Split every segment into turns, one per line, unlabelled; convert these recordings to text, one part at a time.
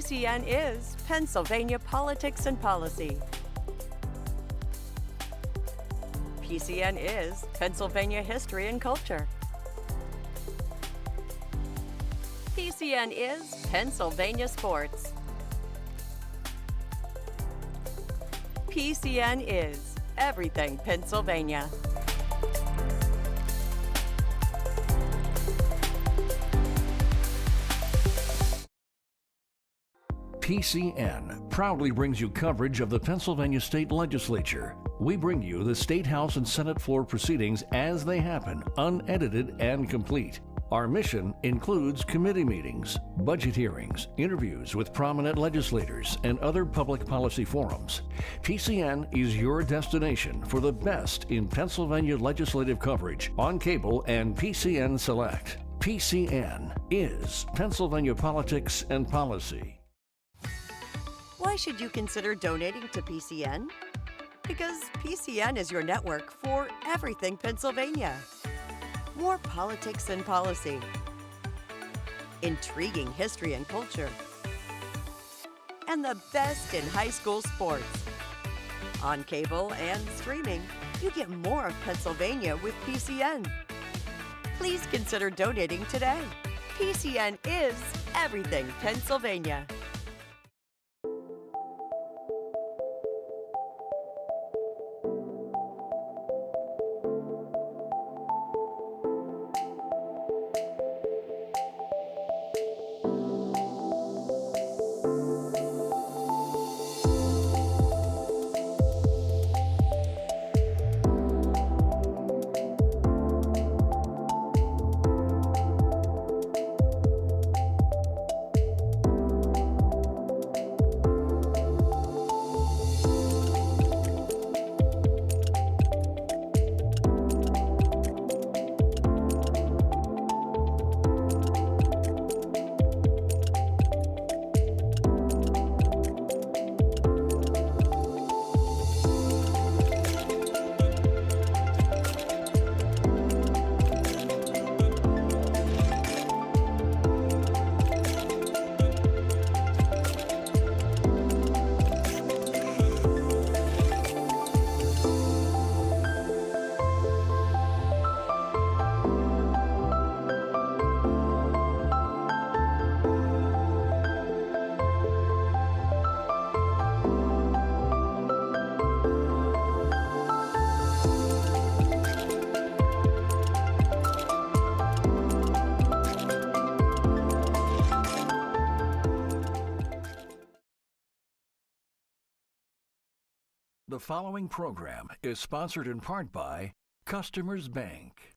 PCN is Pennsylvania Politics and Policy. PCN is Pennsylvania History and Culture. PCN is Pennsylvania Sports. PCN is Everything Pennsylvania.
PCN proudly brings you coverage of the Pennsylvania State Legislature. We bring you the State House and Senate floor proceedings as they happen, unedited and complete. Our mission includes committee meetings, budget hearings, interviews with prominent legislators, and other public policy forums. PCN is your destination for the best in Pennsylvania legislative coverage on cable and PCN Select. PCN is Pennsylvania Politics and Policy.
Why should you consider donating to PCN? Because PCN is your network for everything Pennsylvania. More politics and policy, intriguing history and culture, and the best in high school sports. On cable and streaming, you get more of Pennsylvania with PCN. Please consider donating today. PCN is everything Pennsylvania.
The following program is sponsored in part by Customers Bank.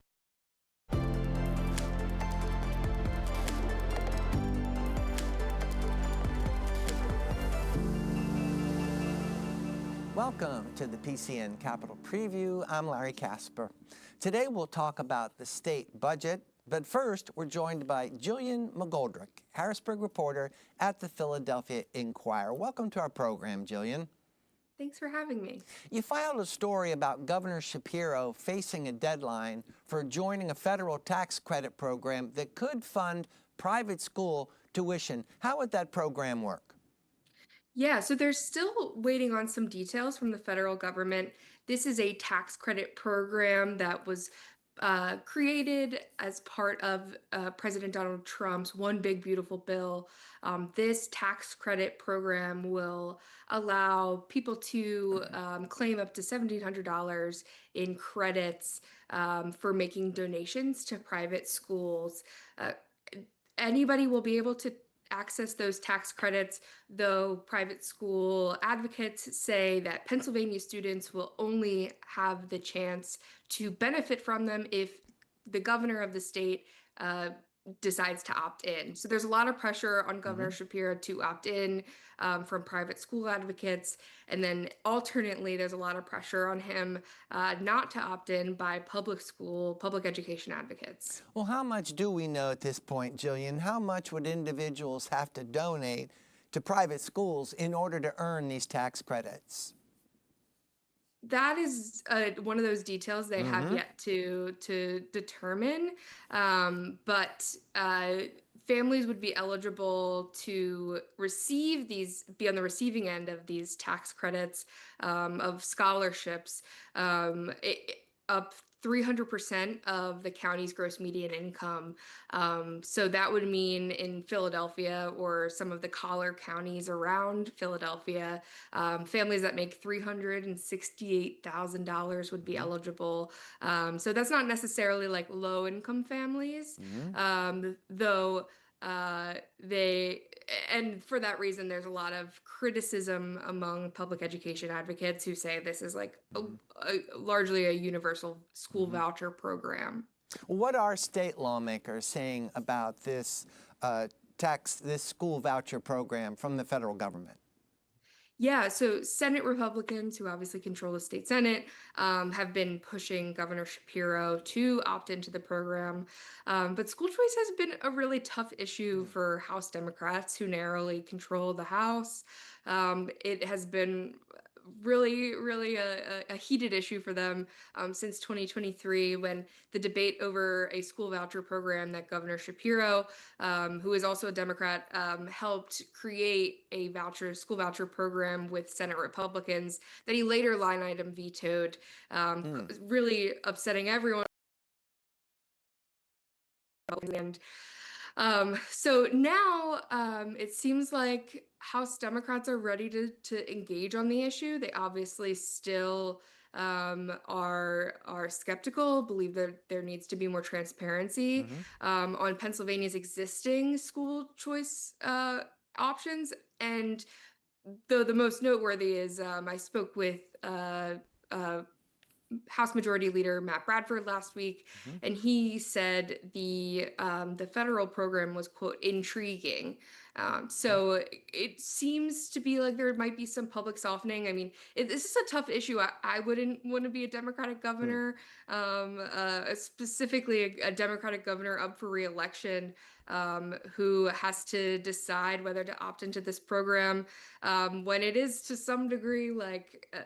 Welcome to the PCN Capitol Preview. I'm Larry Casper. Today we'll talk about the state budget, but first we're joined by Jillian McGoldrick, Harrisburg reporter at the Philadelphia Inquirer. Welcome to our program, Jillian.
Thanks for having me.
You filed a story about Governor Shapiro facing a deadline for joining a federal tax credit program that could fund private school tuition. How would that program work?
Yeah, so they're still waiting on some details from the federal government. This is a tax credit program that was created as part of President Donald Trump's One Big Beautiful Bill. This tax credit program will allow people to claim up to $1,700 in credits for making donations to private schools. Anybody will be able to access those tax credits, though private school advocates say that Pennsylvania students will only have the chance to benefit from them if the governor of the state decides to opt in. So there's a lot of pressure on Governor Shapiro to opt in from private school advocates. And then alternately, there's a lot of pressure on him not to opt in by public education advocates.
Well, how much do we know at this point, Jillian? How much would individuals have to donate to private schools in order to earn these tax credits?
That is one of those details they have yet to determine. But families would be eligible to be on the receiving end of these tax credits, of scholarships, up 300% of the county's gross median income. So that would mean in Philadelphia or some of the collar counties around Philadelphia, families that make $368,000 would be eligible. So that's not necessarily like low income families, though and for that reason, there's a lot of criticism among public education advocates who say this is like largely a universal school voucher program.
What are state lawmakers saying about this this school voucher program from the federal government?
Yeah, so Senate Republicans, who obviously control the state Senate, have been pushing Governor Shapiro to opt into the program. But school choice has been a really tough issue for House Democrats, who narrowly control the House. It has been really a heated issue for them since 2023, when the debate over a school voucher program that Governor Shapiro, who is also a Democrat, helped create a school voucher program with Senate Republicans that he later line item vetoed, really upsetting everyone. And so now it seems like House Democrats are ready to engage on the issue. They obviously still are skeptical, believe that there needs to be more transparency on Pennsylvania's existing school choice options. And though the most noteworthy is I spoke with House Majority Leader Matt Bradford last week, and he said the federal program was, quote, intriguing. So it seems to be like there might be some public softening. I mean, this is a tough issue. I wouldn't want to be a Democratic governor, specifically a Democratic governor up for re-election, who has to decide whether to opt into this program when it is to some degree like a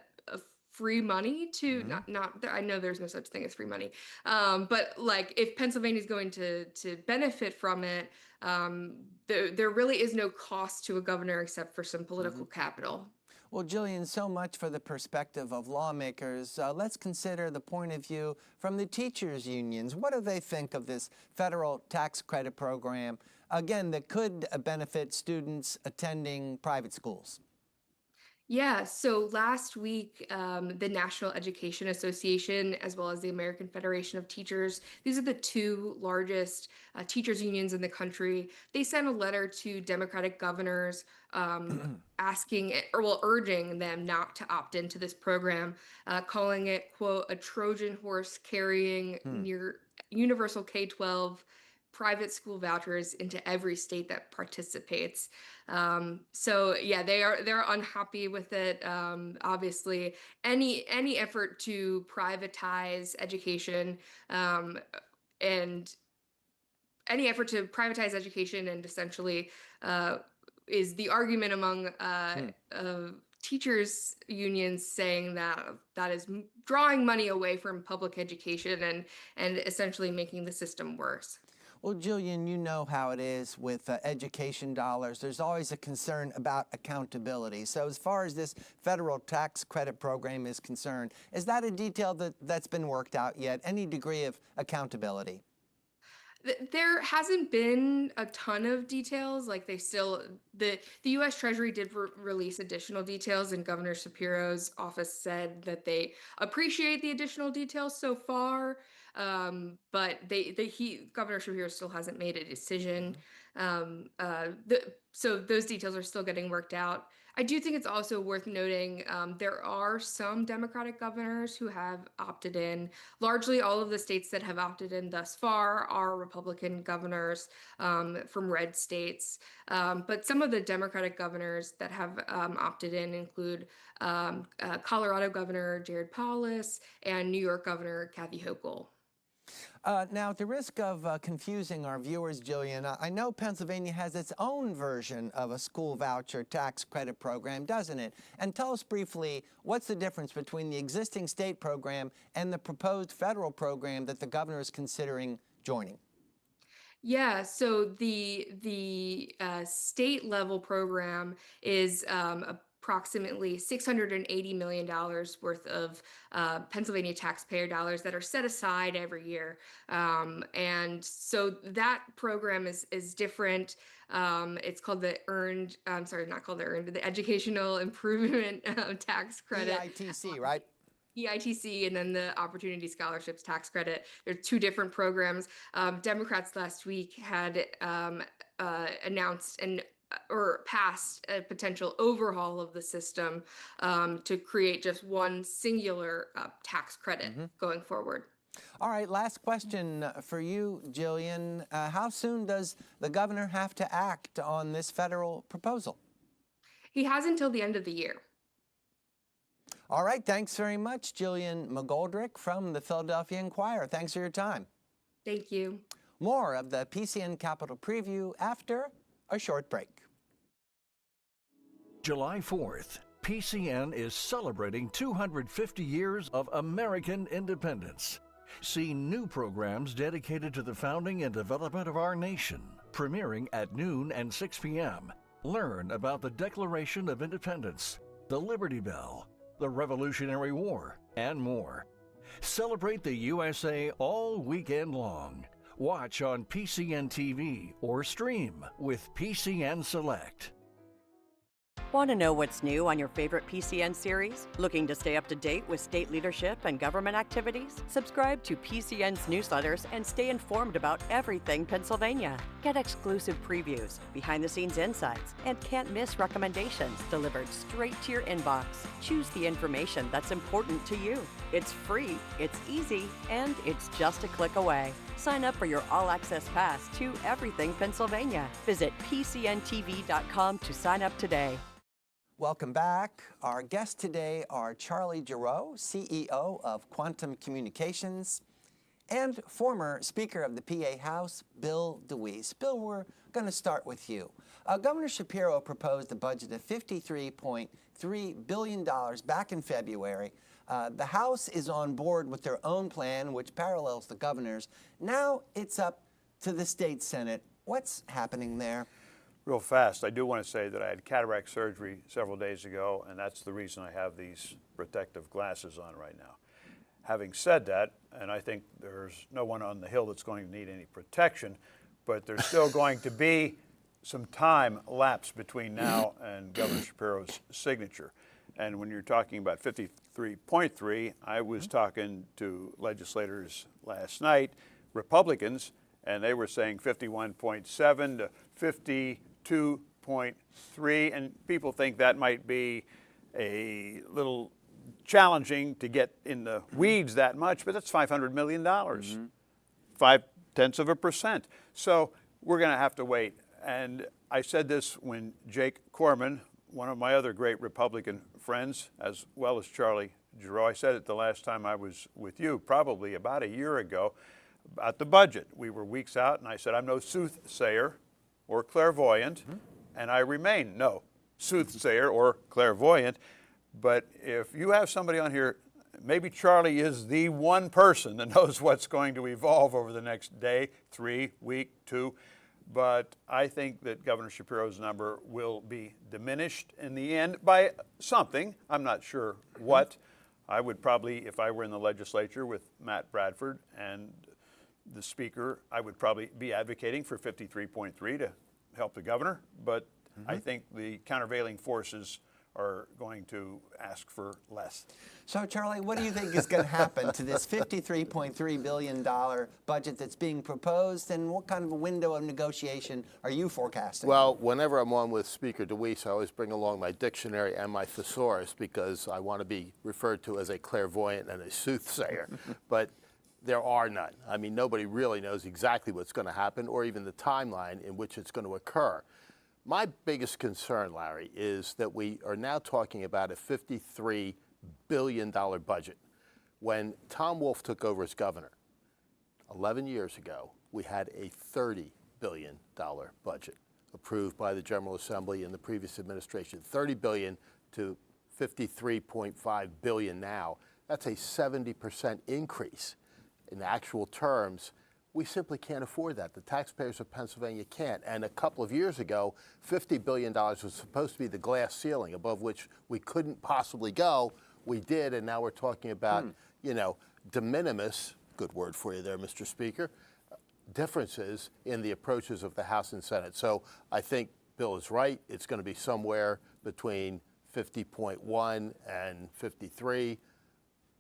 free money to not I know there's no such thing as free money, but like if Pennsylvania is going to benefit from it, there really is no cost to a governor except for some political capital.
Well, Jillian, so much for the perspective of lawmakers. Let's consider the point of view from the teachers' unions. What do they think of this federal tax credit program, again, that could benefit students attending private schools?
Yeah, so last week, the National Education Association, as well as the American Federation of Teachers, these are the two largest teachers unions in the country. They sent a letter to Democratic governors urging them not to opt into this program, calling it, quote, a Trojan horse carrying near universal K-12 private school vouchers into every state that participates. So yeah, they're unhappy with it. Obviously, any effort to privatize education and any effort to privatize education and essentially is the argument among teachers unions, saying that is drawing money away from public education and essentially making the system worse.
Well, Jillian, you know how it is with education dollars. There's always a concern about accountability. So as far as this federal tax credit program is concerned, is that a detail that's been worked out yet? Any degree of accountability?
There hasn't been a ton of details. Like the U.S. Treasury did release additional details, and Governor Shapiro's office said that they appreciate the additional details so far. But Governor Shapiro still hasn't made a decision. So those details are still getting worked out. I do think it's also worth noting there are some Democratic governors who have opted in. Largely all of the states that have opted in thus far are Republican governors from red states. But some of the Democratic governors that have opted in include Colorado Governor Jared Polis and New York Governor Kathy Hochul.
Now, at the risk of confusing our viewers, Jillian, I know Pennsylvania has its own version of a school voucher tax credit program, doesn't it? And tell us briefly, what's the difference between the existing state program and the proposed federal program that the governor is considering joining?
Yeah, so the state level program is approximately $680 million worth of Pennsylvania taxpayer dollars that are set aside every year, and so that program is different. It's called the earned. I'm sorry, not called the earned, but the Educational Improvement Tax Credit.
EITC, right?
EITC and then the Opportunity Scholarships Tax Credit. They're two different programs. Democrats last week had announced or passed a potential overhaul of the system to create just one singular tax credit going forward.
All right, last question for you, Jillian. How soon does the governor have to act on this federal proposal?
He has until the end of the year.
All right, thanks very much, Jillian McGoldrick from the Philadelphia Inquirer. Thanks for your time.
Thank you.
More of the PCN Capitol Preview after a short break.
July 4th, PCN is celebrating 250 years of American independence. See new programs dedicated to the founding and development of our nation, premiering at noon and 6 p.m. Learn about the Declaration of Independence, the Liberty Bell, the Revolutionary War, and more. Celebrate the USA all weekend long. Watch on PCN TV or stream with PCN Select.
Want to know what's new on your favorite PCN series? Looking to stay up to date with state leadership and government activities? Subscribe to PCN's newsletters and stay informed about everything Pennsylvania. Get exclusive previews, behind-the-scenes insights, and can't-miss recommendations delivered straight to your inbox. Choose the information that's important to you. It's free, it's easy, and it's just a click away. Sign up for your all-access pass to everything Pennsylvania. Visit PCNTV.com to sign up today.
Welcome back. Our guests today are Charlie Gerow, CEO of Quantum Communications, and former Speaker of the PA House, Bill DeWeese. Bill, we're going to start with you. Governor Shapiro proposed a budget of $53.3 billion back in February. The House is on board with their own plan, which parallels the governor's. Now it's up to the state Senate. What's happening there?
Real fast, I do want to say that I had cataract surgery several days ago, and that's the reason I have these protective glasses on right now. Having said that, and I think there's no one on the Hill that's going to need any protection, but there's still going to be some time lapse between now and Governor Shapiro's signature. And when you're talking about 53.3, I was talking to legislators last night, Republicans, and they were saying 51.7 to 52.3, and people think that might be a little challenging to get in the weeds that much, but that's $500 million, 0.5%. So we're going to have to wait. And I said this when Jake Corman, one of my other great Republican friends, as well as Charlie Gerow, I said it the last time I was with you, probably about a year ago, about the budget. We were weeks out, and I said, I'm no soothsayer or clairvoyant, and I remain no soothsayer or clairvoyant. But if you have somebody on here, maybe Charlie is the one person that knows what's going to evolve over the next day, 3 week, 2. But I think that Governor Shapiro's number will be diminished in the end by something. I'm not sure what. I would probably, if I were in the legislature with Matt Bradford and the Speaker, I would probably be advocating for 53.3 to help the governor. But I think the countervailing forces are going to ask for less.
So, Charlie, what do you think is going to happen to this $53.3 billion budget that's being proposed, and what kind of a window of negotiation are you forecasting?
Well, whenever I'm on with Speaker DeWeese, I always bring along my dictionary and my thesaurus because I want to be referred to as a clairvoyant and a soothsayer. But there are none. I mean, nobody really knows exactly what's going to happen or even the timeline in which it's going to occur. My biggest concern, Larry, is that we are now talking about a $53 billion budget. When Tom Wolf took over as governor 11 years ago, we had a $30 billion budget approved by the General Assembly in the previous administration. $30 billion to $53.5 billion now. That's a 70% increase. In actual terms, We simply can't afford that. The taxpayers of Pennsylvania can't. And a couple of years ago, $50 billion was supposed to be the glass ceiling above which we couldn't possibly go. We did, and now we're talking about, de minimis, good word for you there, Mr. Speaker, differences in the approaches of the House and Senate. So I think Bill is right. It's going to be somewhere between 50.1 and 53.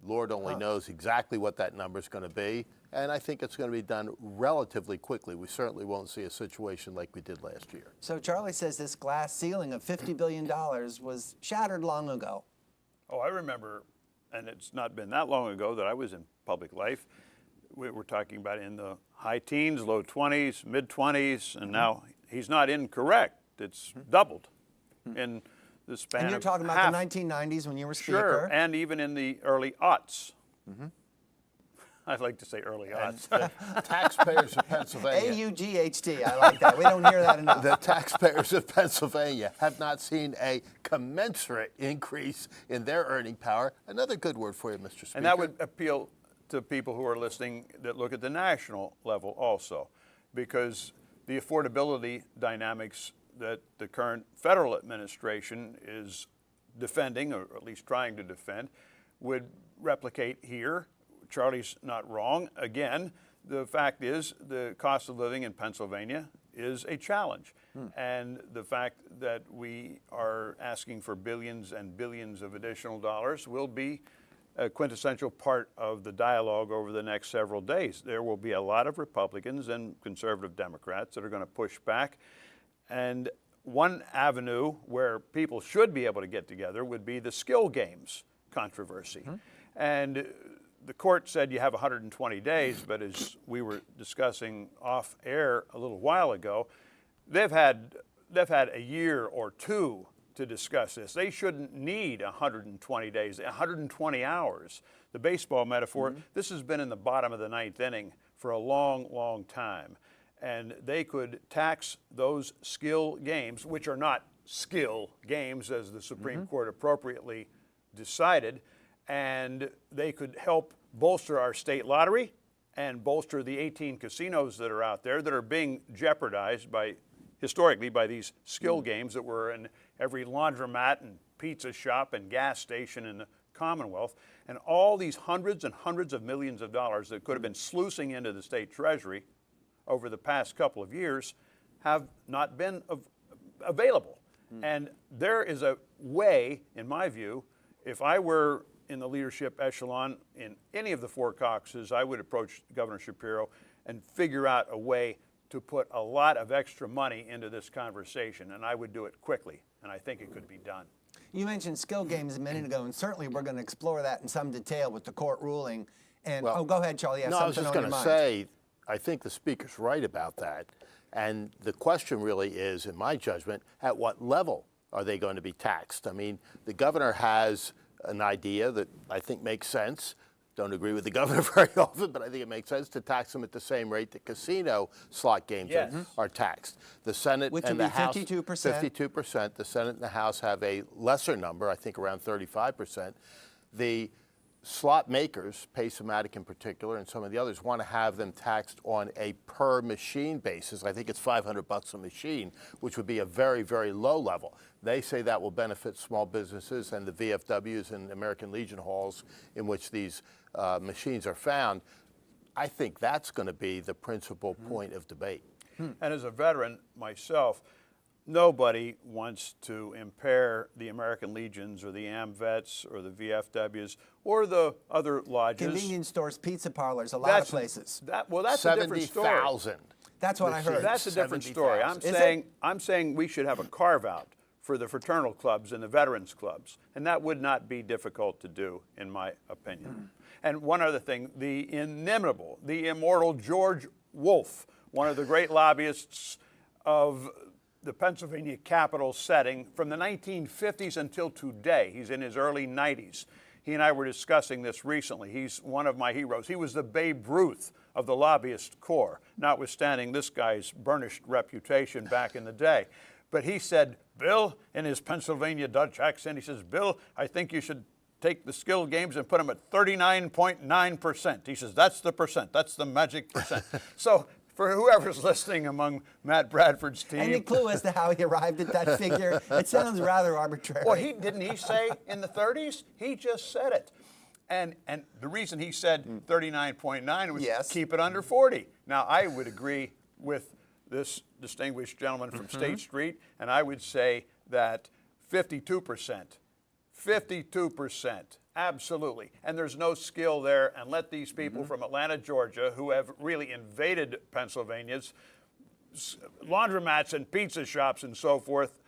Lord only knows exactly what that number is going to be. And I think it's going to be done relatively quickly. We certainly won't see a situation like we did last year.
So Charlie says this glass ceiling of $50 billion was shattered long ago.
Oh, I remember, and it's not been that long ago that I was in public life. We were talking about in the high teens, low 20s, mid 20s, and now he's not incorrect. It's doubled in the span of
And you're talking about
half.
the 1990s when you were Speaker.
Sure, and even in the early aughts. I'd like to say early aughts.
The taxpayers of Pennsylvania.
AUGHT, I like that. We don't hear that enough.
The taxpayers of Pennsylvania have not seen a commensurate increase in their earning power. Another good word for you, Mr. Speaker.
And that would appeal to people who are listening that look at the national level also, because the affordability dynamics that the current federal administration is defending, or at least trying to defend, would replicate here. Charlie's not wrong. Again, the fact is the cost of living in Pennsylvania is a challenge. And the fact that we are asking for billions and billions of additional dollars will be a quintessential part of the dialogue over the next several days. There will be a lot of Republicans and conservative Democrats that are going to push back. And one avenue where people should be able to get together would be the skill games controversy. And the court said you have 120 days, but as we were discussing off air a little while ago, they've had a year or two to discuss this. They shouldn't need 120 days, 120 hours. The baseball metaphor, this has been in the bottom of the ninth inning for a long, long time. And they could tax those skill games, which are not skill games as the Supreme Court appropriately decided, and they could help bolster our state lottery and bolster the 18 casinos that are out there that are being jeopardized historically by these skill games that were in every laundromat and pizza shop and gas station in the Commonwealth. And all these hundreds and hundreds of millions of dollars that could have been sluicing into the state treasury over the past couple of years have not been available. And there is a way, in my view, if I were in the leadership echelon in any of the four caucuses, I would approach Governor Shapiro and figure out a way to put a lot of extra money into this conversation, and I would do it quickly, and I think it could be done.
You mentioned skill games a minute ago, and certainly we're going to explore that in some detail with the court ruling. And
Well,
go ahead, Charlie. You have
No, I was
something
just
on your
going
mind.
to say, I think the Speaker's right about that. And the question really is, in my judgment, at what level are they going to be taxed? I mean, the governor has an idea that I think makes sense. Don't agree with the governor very often, but I think it makes sense to tax them at the same rate that casino slot games are taxed. The Senate
Which
and
would
the
be
House,
52%.
52%. The Senate and the House have a lesser number, I think around 35%. The slot makers, Pace-O-Matic in particular, and some of the others want to have them taxed on a per machine basis. I think it's $500 a machine, which would be a very, very low level. They say that will benefit small businesses and the VFWs and American Legion halls in which these machines are found. I think that's going to be the principal point of debate.
And as a veteran myself, nobody wants to impair the American Legions or the AMVETs or the VFWs or the other lodges.
Convenience stores, pizza parlors, a lot of places.
That's a different story.
70,000.
That's what I heard.
That's a different story.
70,000.
I'm saying we should have a carve out for the fraternal clubs and the veterans clubs, and that would not be difficult to do, in my opinion. And one other thing, the inimitable, the immortal George Wolfe, one of the great lobbyists of the Pennsylvania Capitol setting from the 1950s until today. He's in his early 90s. He and I were discussing this recently. He's one of my heroes. He was the Babe Ruth of the lobbyist corps, notwithstanding this guy's burnished reputation back in the day. But he said, Bill, in his Pennsylvania Dutch accent, he says, Bill, I think you should take the skill games and put them at 39.9%. He says, that's the percent. That's the magic percent. So for whoever's listening among Matt Bradford's team.
Any clue as to how he arrived at that figure? It sounds rather arbitrary.
Well, didn't he say in the 30s? He just said it. And the reason he said 39.9 was keep it under 40. Now, I would agree with this distinguished gentleman from State Street, and I would say that 52%. 52%, absolutely. And there's no skill there. And let these people from Atlanta, Georgia, who have really invaded Pennsylvania's laundromats and pizza shops and so forth,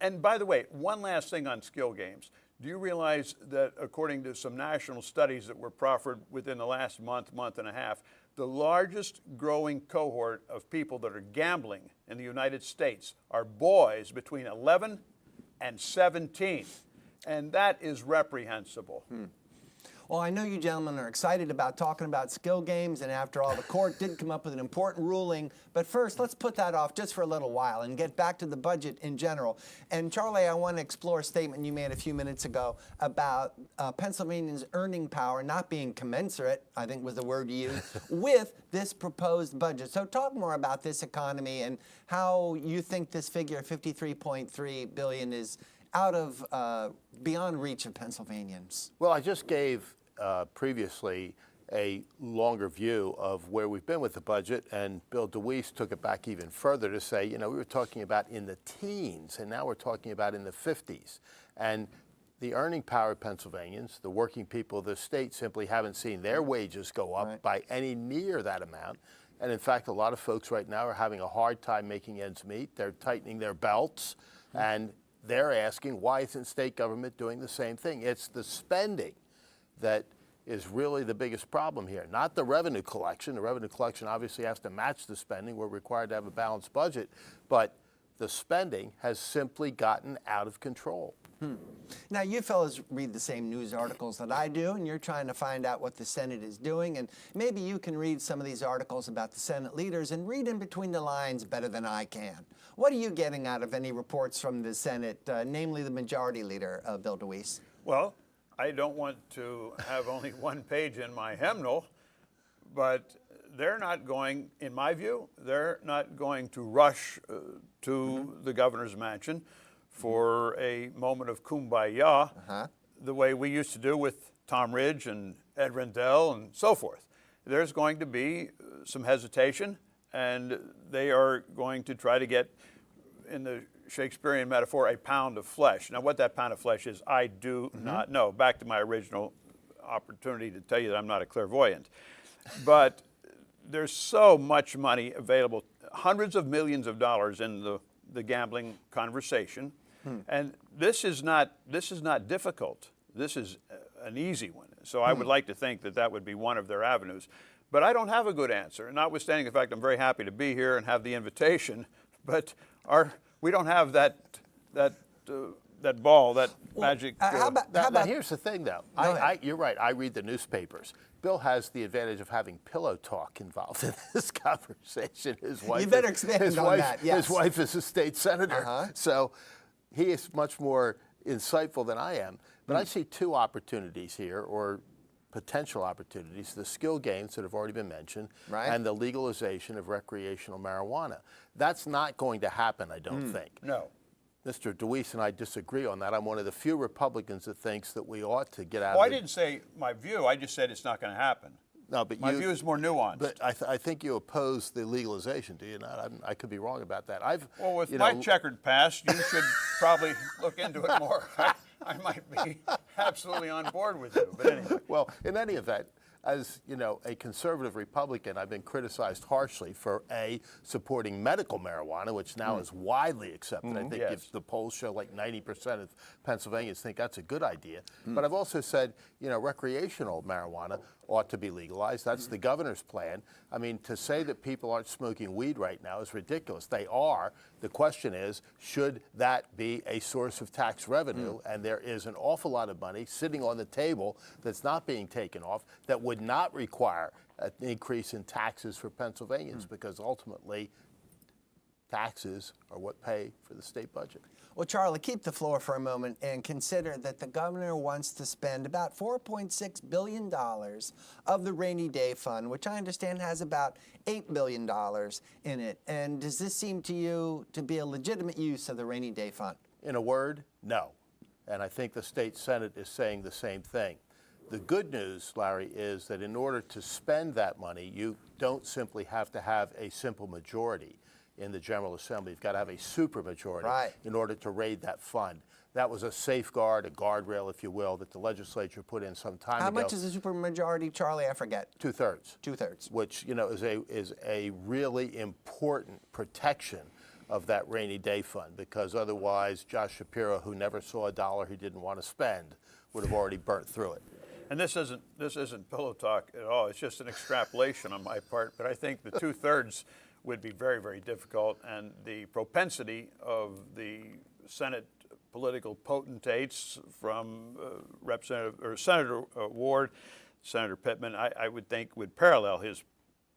and by the way, one last thing on skill games. Do you realize that according to some national studies that were proffered within the last month and a half, the largest growing cohort of people that are gambling in the United States are boys between 11 and 17. And that is reprehensible.
Well, I know you gentlemen are excited about talking about skill games, and after all, the court did come up with an important ruling. But first, let's put that off just for a little while and get back to the budget in general. And Charlie, I want to explore a statement you made a few minutes ago about Pennsylvania's earning power not being commensurate, I think was the word you used, with this proposed budget. So talk more about this economy and how you think this figure, $53.3 billion, is out of beyond reach of Pennsylvanians.
Well, I just gave previously a longer view of where we've been with the budget, and Bill DeWeese took it back even further to say, we were talking about in the teens, and now we're talking about in the 50s. And the earning power of Pennsylvanians, the working people of the state, simply haven't seen their wages go up by any near that amount. And in fact, a lot of folks right now are having a hard time making ends meet. They're tightening their belts, and they're asking, why isn't state government doing the same thing? It's the spending that is really the biggest problem here, not the revenue collection. The revenue collection obviously has to match the spending. We're required to have a balanced budget, but the spending has simply gotten out of control.
Now, you fellas read the same news articles that I do, and you're trying to find out what the Senate is doing, and maybe you can read some of these articles about the Senate leaders and read in between the lines better than I can. What are you getting out of any reports from the Senate, namely the majority leader, Bill DeWeese?
Well, I don't want to have only one page in my hymnal, but they're not going, in my view, they're not going to rush to the governor's mansion for a moment of kumbaya, the way we used to do with Tom Ridge and Ed Rendell and so forth. There's going to be some hesitation, and they are going to try to get, in the Shakespearean metaphor, a pound of flesh. Now, what that pound of flesh is, I do not know. Back to my original opportunity to tell you that I'm not a clairvoyant. But there's so much money available, hundreds of millions of dollars in the gambling conversation. And this is not difficult. This is an easy one. So I would like to think that that would be one of their avenues. But I don't have a good answer, notwithstanding the fact I'm very happy to be here and have the invitation. But we don't have that ball, that magic.
Now, here's the thing, though. You're right. I read the newspapers. Bill has the advantage of having pillow talk involved in this conversation. His wife.
You better expand on that. Yes.
His wife is a state senator, so he is much more insightful than I am. But I see two opportunities here, or potential opportunities: the skill games that have already been mentioned, and the legalization of recreational marijuana. That's not going to happen, I don't think.
No.
Mr. DeWeese and I disagree on that. I'm one of the few Republicans that thinks that we ought to get out
of
it.
I didn't say my view. I just said it's not going to happen.
No, but
my view is more nuanced.
But I think you oppose the legalization, do you not? I could be wrong about that.
Well, with my checkered past, you should probably look into it more. I might be absolutely on board with you. But anyway.
Well, in any event, as a conservative Republican, I've been criticized harshly for supporting medical marijuana, which now is widely accepted. I think if the polls show like 90% of Pennsylvanians think that's a good idea. But I've also said, recreational marijuana ought to be legalized. That's the governor's plan. I mean, to say that people aren't smoking weed right now is ridiculous. They are. The question is, should that be a source of tax revenue? And there is an awful lot of money sitting on the table that's not being taken off that would not require an increase in taxes for Pennsylvanians, because ultimately taxes are what pay for the state budget.
Well, Charlie, keep the floor for a moment and consider that the governor wants to spend about $4.6 billion of the rainy day fund, which I understand has about $8 billion in it. And does this seem to you to be a legitimate use of the rainy day fund?
In a word, no. And I think the state Senate is saying the same thing. The good news, Larry, is that in order to spend that money, you don't simply have to have a simple majority in the General Assembly. You've got to have a supermajority in order to raid that fund. That was a safeguard, a guardrail, if you will, that the legislature put in some time ago.
How much is a supermajority, Charlie? I forget.
2/3.
2/3.
Which, you know, is a really important protection of that rainy day fund, because otherwise Josh Shapiro, who never saw a dollar he didn't want to spend, would have already burnt through it.
And this isn't pillow talk at all. It's just an extrapolation on my part. But I think the 2/3 would be very, very difficult, and the propensity of the Senate political potentates from Senator Ward, Senator Pittman, I would think would parallel his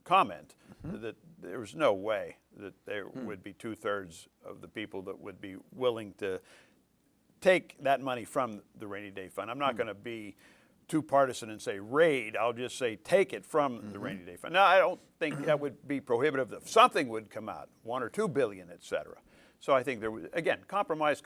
comment that there was no way that there would be 2/3 of the people that would be willing to take that money from the rainy day fund. I'm not going to be too partisan and say raid. I'll just say take it from the rainy day fund. Now, I don't think that would be prohibitive. If something would come out, $1 or $2 billion, et cetera. So I think there was, again, compromise.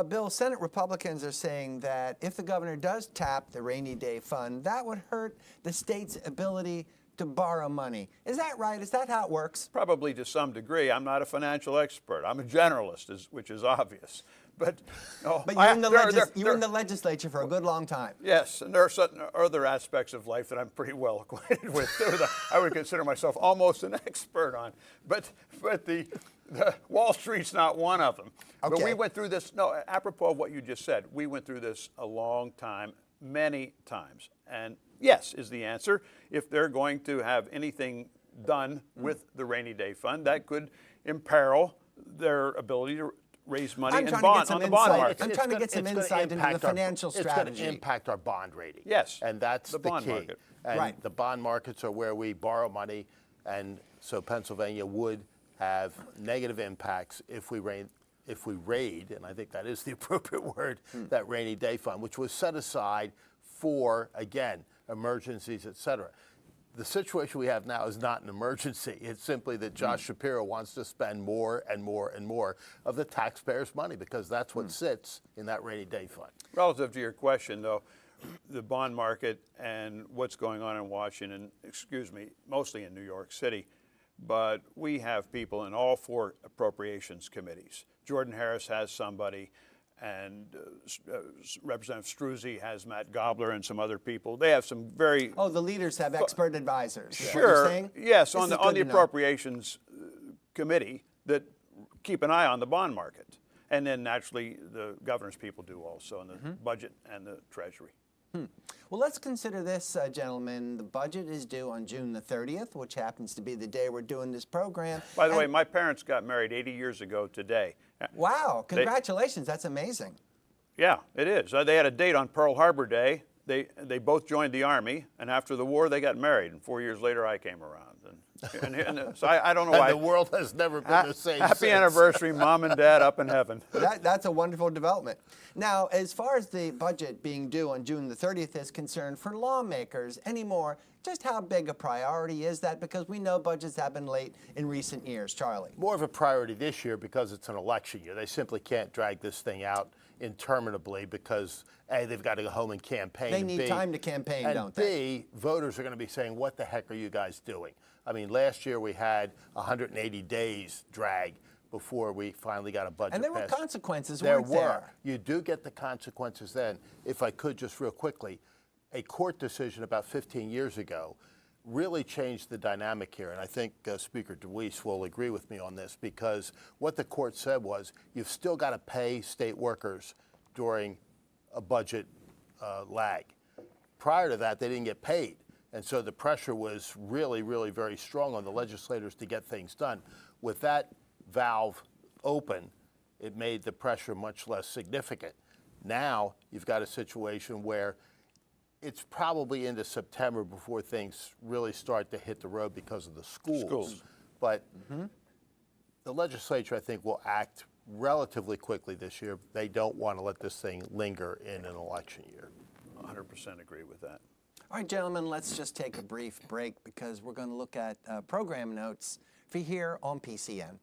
Bill, Senate Republicans are saying that if the governor does tap the rainy day fund, that would hurt the state's ability to borrow money. Is that right? Is that how it works?
Probably to some degree. I'm not a financial expert. I'm a generalist, which is obvious. But
you're in the legislature for a good long time.
Yes, and there are certain other aspects of life that I'm pretty well acquainted with, that I would consider myself almost an expert on. But the Wall Street's not one of them.
Okay.
But we went through this, apropos of what you just said, we went through this a long time, many times. And yes is the answer. If they're going to have anything done with the rainy day fund, that could imperil their ability to raise money on the bond market.
I'm trying to get some insight into the financial strategy.
It's going to impact our bond rating.
Yes.
And that's the
bond
key.
Market.
And the bond markets are where we borrow money, and so Pennsylvania would have negative impacts if we raid, and I think that is the appropriate word, that rainy day fund, which was set aside for, again, emergencies, et cetera. The situation we have now is not an emergency. It's simply that Josh Shapiro wants to spend more and more and more of the taxpayers' money, because that's what sits in that rainy day fund.
Relative to your question, though, the bond market and what's going on in Washington, mostly in New York City, but we have people in all 4 appropriations committees. Jordan Harris has somebody, and Representative Struzzi has Matt Gobler and some other people. They have some very...
Oh, the leaders have expert advisors.
Sure. Yes, on the appropriations committee that keep an eye on the bond market. And then naturally the governor's people do also in the budget and the Treasury.
Well, let's consider this, gentlemen. The budget is due on June the 30th, which happens to be the day we're doing this program.
By the way, my parents got married 80 years ago today.
Wow, congratulations. That's amazing.
Yeah, it is. They had a date on Pearl Harbor Day. They both joined the Army, and after the war, they got married. And 4 years later, I came around. And so I don't know why.
The world has never been the same
Happy
since.
Anniversary, Mom and Dad up in heaven.
That's a wonderful development. Now, as far as the budget being due on June the 30th is concerned, for lawmakers anymore, just how big a priority is that? Because we know budgets have been late in recent years. Charlie?
More of a priority this year because it's an election year. They simply can't drag this thing out interminably because A, they've got to go home and campaign.
They need time to campaign, don't they?
And B, voters are going to be saying, what the heck are you guys doing? I mean, last year we had 180 days drag before we finally got a budget
And there were
passed.
consequences, weren't there?
There were. You do get the consequences then. If I could just real quickly, a court decision about 15 years ago really changed the dynamic here. And I think Speaker DeWeese will agree with me on this, because what the court said was you've still got to pay state workers during a budget lag. Prior to that, they didn't get paid. And so the pressure was really, really very strong on the legislators to get things done. With that valve open, it made the pressure much less significant. Now you've got a situation where it's probably into September before things really start to hit the road because of the schools. But The legislature, I think, will act relatively quickly this year. They don't want to let this thing linger in an election year.
100% agree with that.
All right, gentlemen, let's just take a brief break because we're going to look at program notes for here on PCN.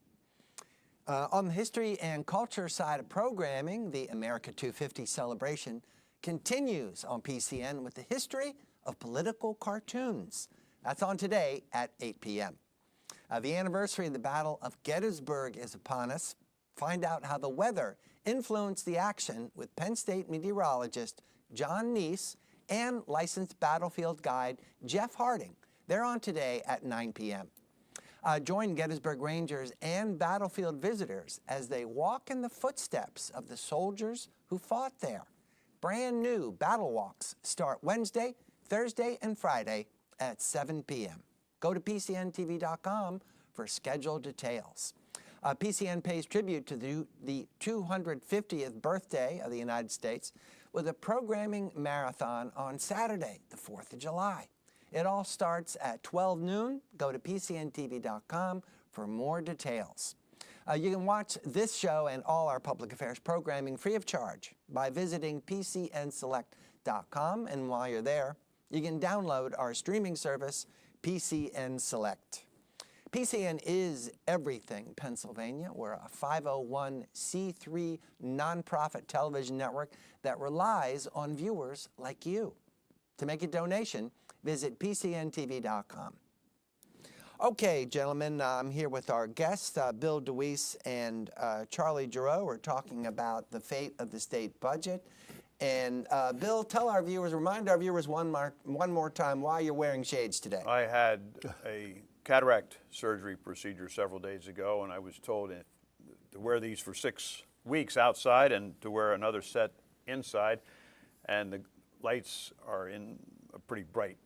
On the history and culture side of programming, the America 250 celebration continues on PCN with the history of political cartoons. That's on today at 8 p.m. The anniversary of the Battle of Gettysburg is upon us. Find out how the weather influenced the action with Penn State meteorologist John Neese and licensed battlefield guide Jeff Harding. They're on today at 9 p.m. Join Gettysburg Rangers and battlefield visitors as they walk in the footsteps of the soldiers who fought there. Brand new battle walks start Wednesday, Thursday, and Friday at 7 p.m. Go to PCNTV.com for scheduled details. PCN pays tribute to the 250th birthday of the United States with a programming marathon on Saturday, the 4th of July. It all starts at 12 noon. Go to PCNTV.com for more details. You can watch this show and all our public affairs programming free of charge by visiting PCNSelect.com. And while you're there, you can download our streaming service, PCN Select. PCN is everything Pennsylvania. We're a 501c3 nonprofit television network that relies on viewers like you. To make a donation, visit PCNTV.com. Okay, gentlemen, I'm here with our guests, Bill DeWeese and Charlie Gerow. We're talking about the fate of the state budget. And Bill, tell our viewers, remind our viewers one more time why you're wearing shades today.
I had a cataract surgery procedure several days ago, and I was told to wear these for 6 weeks outside and to wear another set inside. And the lights are in a pretty bright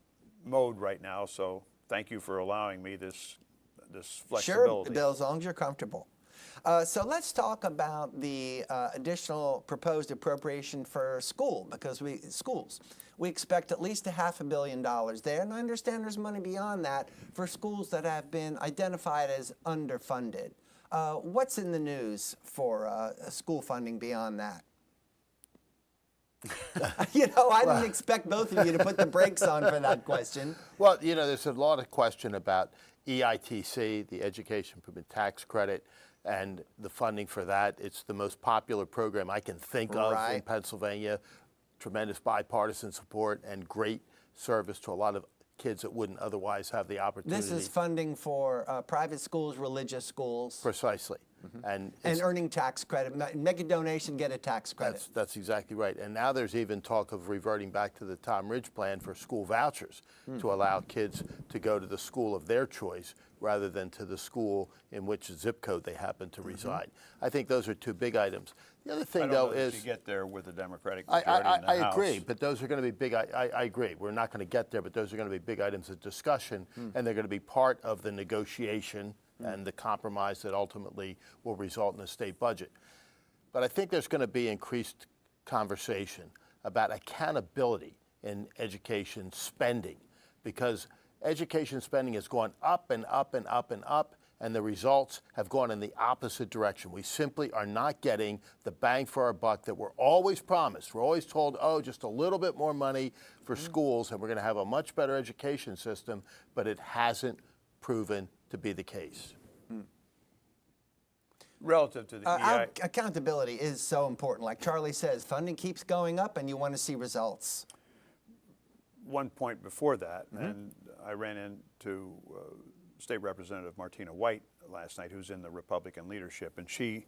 mode right now, so thank you for allowing me this flexibility.
Sure, Bill, as long as you're comfortable. So let's talk about the additional proposed appropriation for schools. We expect at least $500 million there, and I understand there's money beyond that for schools that have been identified as underfunded. What's in the news for school funding beyond that? I didn't expect both of you to put the brakes on for that question.
Well, there's a lot of question about EITC, the Education Improvement Tax Credit, and the funding for that. It's the most popular program I can think of in Pennsylvania. Tremendous bipartisan support and great service to a lot of kids that wouldn't otherwise have the opportunity.
This is funding for private schools, religious schools.
Precisely.
And earning tax credit. Make a donation, get a tax credit.
That's exactly right. And now there's even talk of reverting back to the Tom Ridge plan for school vouchers to allow kids to go to the school of their choice rather than to the school in which zip code they happen to reside. I think those are two big items. The other thing, though, is
you get there with the Democratic majority in the House.
I agree, but those are going to be big. I agree. We're not going to get there, but those are going to be big items of discussion, and they're going to be part of the negotiation and the compromise that ultimately will result in a state budget. But I think there's going to be increased conversation about accountability in education spending, because education spending has gone up and up and up and up, and the results have gone in the opposite direction. We simply are not getting the bang for our buck that we're always promised. We're always told, just a little bit more money for schools, and we're going to have a much better education system, but it hasn't proven to be the case.
Relative to the
accountability is so important. Like Charlie says, funding keeps going up and you want to see results.
One point before that, and I ran into State Representative Martina White last night, who's in the Republican leadership, and she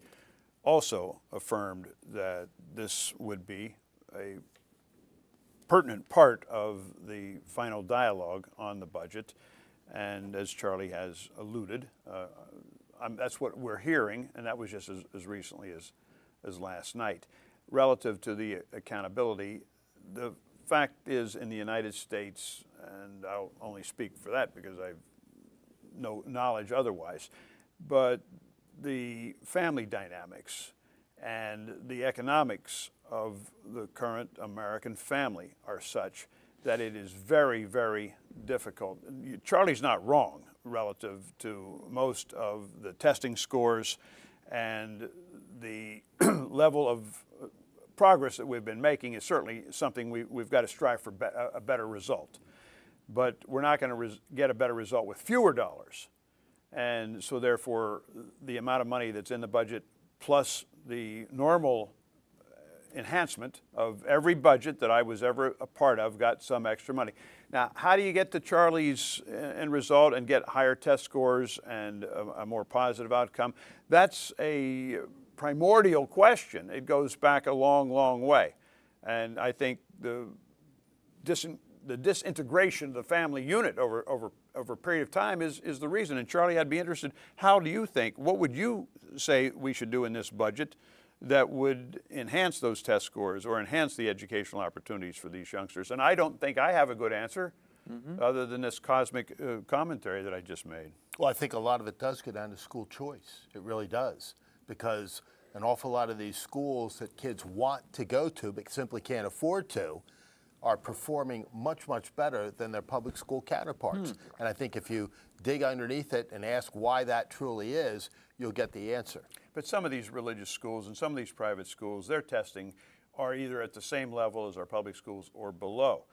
also affirmed that this would be a pertinent part of the final dialogue on the budget. And as Charlie has alluded, that's what we're hearing, and that was just as recently as last night. Relative to the accountability, the fact is in the United States, and I'll only speak for that because I've no knowledge otherwise, but the family dynamics and the economics of the current American family are such that it is very, very difficult. Charlie's not wrong relative to most of the testing scores and the level of progress that we've been making is certainly something we've got to strive for a better result. But we're not going to get a better result with fewer dollars. And so therefore, the amount of money that's in the budget plus the normal enhancement of every budget that I was ever a part of got some extra money. Now, how do you get to Charlie's end result and get higher test scores and a more positive outcome? That's a primordial question. It goes back a long, long way. And I think the disintegration of the family unit over a period of time is the reason. And Charlie, I'd be interested, how do you think, what would you say we should do in this budget that would enhance those test scores or enhance the educational opportunities for these youngsters? And I don't think I have a good answer other than this cosmic commentary that I just made.
Well, I think a lot of it does go down to school choice. It really does, because an awful lot of these schools that kids want to go to but simply can't afford to are performing much, much better than their public school counterparts. And I think if you dig underneath it and ask why that truly is, you'll get the answer.
But some of these religious schools and some of these private schools, their testing are either at the same level as our public schools or below.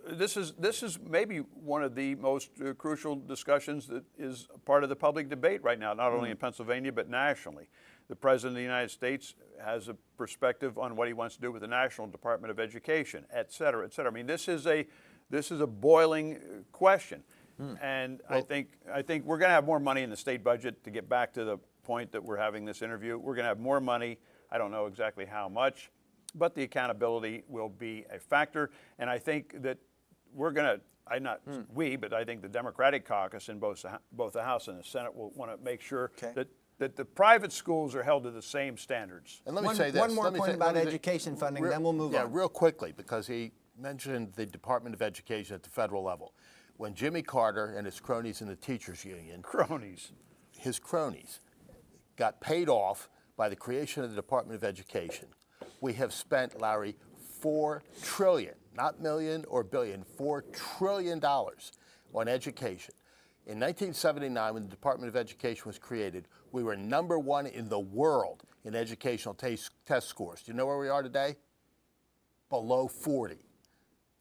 This is maybe one of the most crucial discussions that is part of the public debate right now, not only in Pennsylvania but nationally. The President of the United States has a perspective on what he wants to do with the National Department of Education, et cetera, et cetera. I mean, this is a boiling question. And well, I think we're going to have more money in the state budget. To get back to the point that we're having this interview, we're going to have more money. I don't know exactly how much, but the accountability will be a factor. And I think that we're going to, but I think the Democratic caucus in both the House and the Senate will want to make sure that the private schools are held to the same standards.
And let me say this.
One more point about education funding, then we'll move on.
Yeah, real quickly, because he mentioned the Department of Education at the federal level. When Jimmy Carter and his cronies in the teachers union, his cronies, got paid off by the creation of the Department of Education, we have spent, Larry, $4 trillion, not million or billion, $4 trillion on education. In 1979, when the Department of Education was created, we were #1 in the world in educational test scores. Do you know where we are today? Below 40.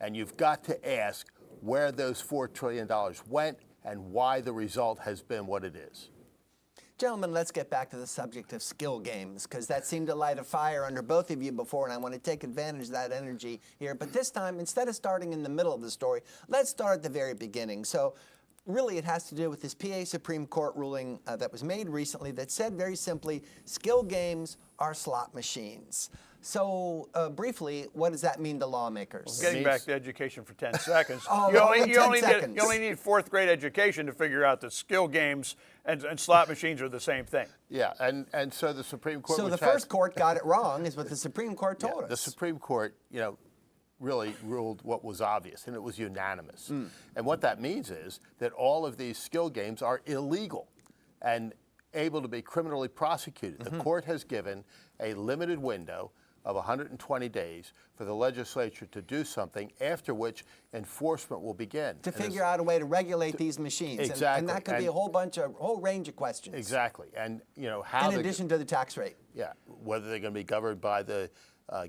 And you've got to ask where those $4 trillion went and why the result has been what it is.
Gentlemen, let's get back to the subject of skill games, because that seemed to light a fire under both of you before, and I want to take advantage of that energy here. But this time, instead of starting in the middle of the story, let's start at the very beginning. So really, it has to do with this PA Supreme Court ruling that was made recently that said very simply, skill games are slot machines. So briefly, what does that mean to lawmakers?
Getting back to education for 10 seconds.
Oh,
you only need fourth grade education to figure out that skill games and slot machines are the same thing.
Yeah, and so the Supreme Court.
So the first court got it wrong, is what the Supreme Court told us.
The Supreme Court, really ruled what was obvious, and it was unanimous. And what that means is that all of these skill games are illegal and able to be criminally prosecuted. The court has given a limited window of 120 days for the legislature to do something, after which enforcement will begin.
To figure out a way to regulate these machines.
Exactly.
And that could be a whole range of questions.
Exactly. And, how
in addition to the tax rate.
Yeah, whether they're going to be governed by the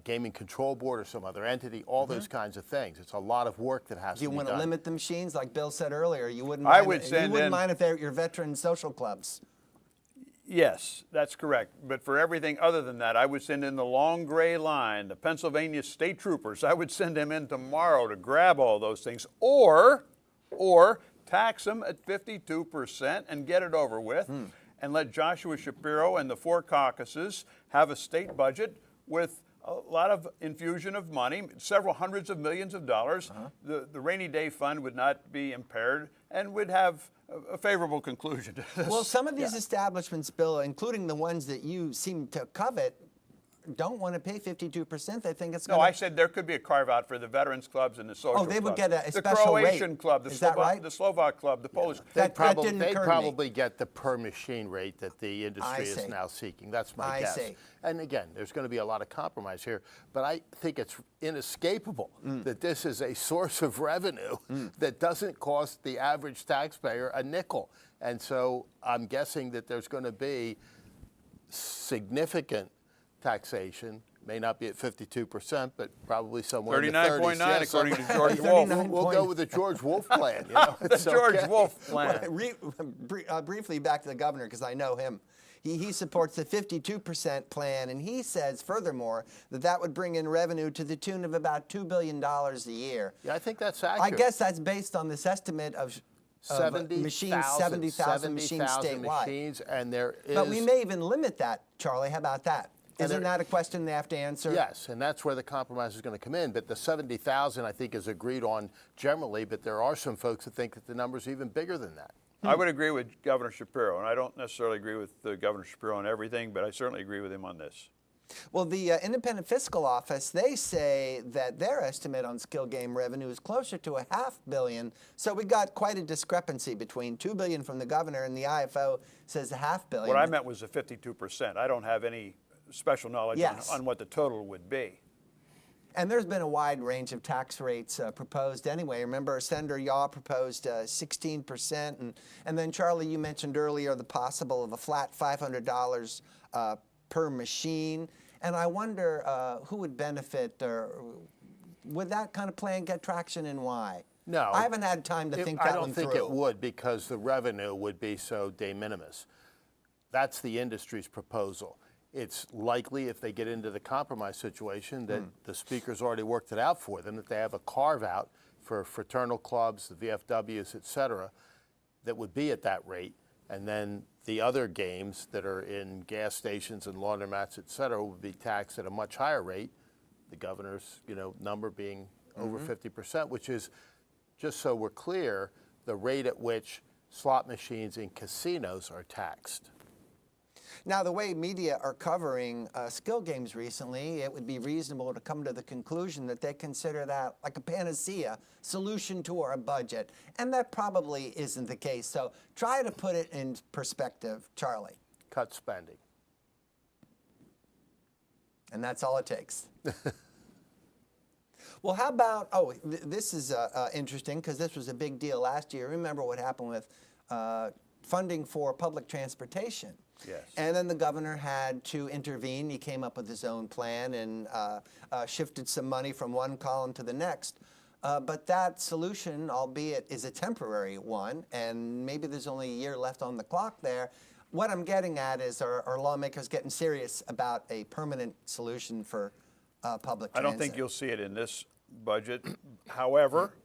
Gaming Control Board or some other entity, all those kinds of things. It's a lot of work that has to be done.
Do you want to limit the machines? Like Bill said earlier, you wouldn't mind if they're your veteran social clubs.
Yes, that's correct. But for everything other than that, I would send in the long gray line, the Pennsylvania State Troopers. I would send them in tomorrow to grab all those things, or tax them at 52% and get it over with, and let Joshua Shapiro and the 4 caucuses have a state budget with a lot of infusion of money, several hundreds of millions of dollars. The rainy day fund would not be impaired and would have a favorable conclusion to this.
Well, some of these establishments, Bill, including the ones that you seem to covet, don't want to pay 52%. They think it's
No,
going
I said there could be a carve-out for the veterans clubs and the social clubs.
they would get a
the
special rate.
Croatian club, the
Is that right?
the Slovak club, the Polish.
That didn't
They'd
occur to me.
probably get the per machine rate that the industry
see.
is now seeking. That's my
I
guess.
see.
And again, there's going to be a lot of compromise here, but I think it's inescapable that this is a source of revenue that doesn't cost the average taxpayer a nickel. And so I'm guessing that there's going to be significant taxation. May not be at 52%, but probably somewhere in the 30s.
39.9 according to George
39.
Wolf.
We'll go with the George Wolf plan. You know?
The
It's
George
okay.
Wolf plan.
Briefly back to the governor, because I know him. He supports the 52% plan, and he says, furthermore, that would bring in revenue to the tune of about $2 billion a year.
Yeah, I think that's accurate.
I guess that's based on this estimate of 70,000 machines statewide.
machines, and there is.
But we may even limit that, Charlie. How about that?
And
Isn't
there-
that a question they have to answer?
Yes, and that's where the compromise is going to come in. But the 70,000, I think, is agreed on generally. But there are some folks that think that the number's even bigger than that.
I would agree with Governor Shapiro, and I don't necessarily agree with Governor Shapiro on everything, but I certainly agree with him on this.
Well, the Independent Fiscal Office, they say that their estimate on skill game revenue is closer to $500 million. So we got quite a discrepancy between $2 billion from the governor and the IFO says $500 million.
What I meant was the 52%. I don't have any special knowledge
Yes.
on what the total would be.
And there's been a wide range of tax rates proposed anyway. Remember, Senator Yaw proposed 16%. And then, Charlie, you mentioned earlier the possible of a flat $500 per machine. And I wonder who would benefit, or would that kind of plan get traction and why?
No.
I haven't had time to think that one through.
I don't think it would, because the revenue would be so de minimis. That's the industry's proposal. It's likely, if they get into the compromise situation, that the speaker's already worked it out for them, that they have a carve-out for fraternal clubs, the VFWs, et cetera, that would be at that rate. And then the other games that are in gas stations and laundromats, et cetera, would be taxed at a much higher rate, the governor's number being over 50%, which is, just so we're clear, the rate at which slot machines in casinos are taxed.
Now, the way media are covering skill games recently, it would be reasonable to come to the conclusion that they consider that like a panacea solution to our budget. And that probably isn't the case. So try to put it in perspective, Charlie.
Cut spending.
And that's all it takes. Well, how about, this is interesting because this was a big deal last year. Remember what happened with funding for public transportation.
Yes.
And then the governor had to intervene. He came up with his own plan and shifted some money from one column to the next. But that solution, albeit is a temporary one, and maybe there's only a year left on the clock there. What I'm getting at is are lawmakers getting serious about a permanent solution for public transit?
I don't think you'll see it in this budget. However,